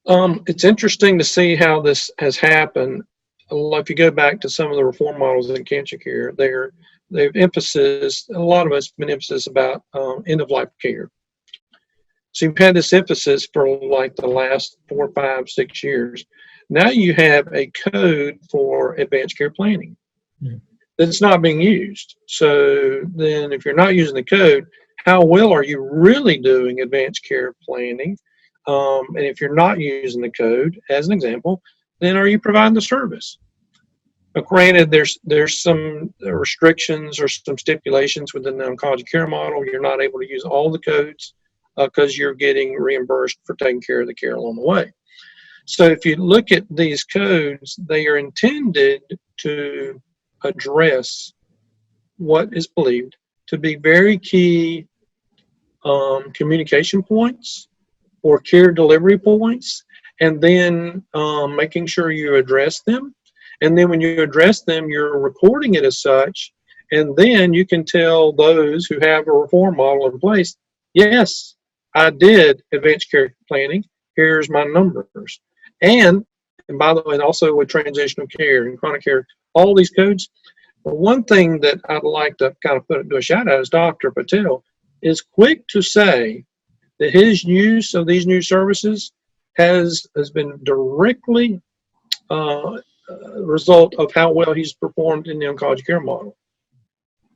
It's interesting to see how this has happened. If you go back to some of the reform models in cancer care, they've emphasis, a lot of us been emphasis about end of life care. So you've had this emphasis for like the last 4, 5, 6 years. Now you have a code for advanced care planning that's not being used. So then if you're not using the code, how well are you really doing advanced care planning? And if you're not using the code, as an example, then are you providing the service? But granted, there's some restrictions or some stipulations within the oncology care model. You're not able to use all the codes because you're getting reimbursed for taking care of the care along the way. So if you look at these codes, they are intended to address what is believed to be very key communication points or care delivery points, and then making sure you address them. And then when you address them, you're recording it as such, and then you can tell those who have a reform model in place, yes, I did advanced care planning, here's my numbers. And by the way, also with transitional care and chronic care, all these codes, the one thing that I'd like to kind of do a shout out is Dr. Patel is quick to say that his use of these new services has been directly result of how well he's performed in the oncology care model.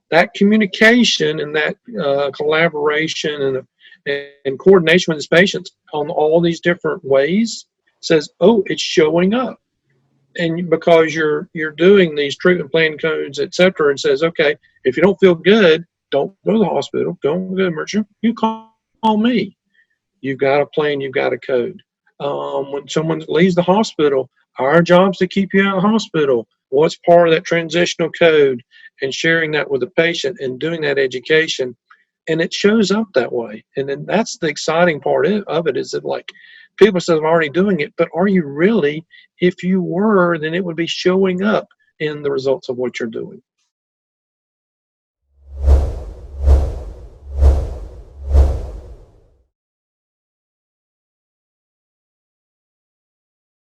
That communication and that collaboration and coordination with his patients on all these different ways says, oh, it's showing up. And because you're doing these treatment plan codes, et cetera, and says, okay, if you don't feel good, don't go to the hospital, don't go to the emergency, you call me. You've got a plan, you've got a code. When someone leaves the hospital, our job's to keep you out of the hospital. What's part of that transitional code, and sharing that with the patient and doing that education. And it shows up that way. And then that's the exciting part of it, is that like people say I'm already doing it, but are you really? If you were, then it would be showing up in the results of what you're doing.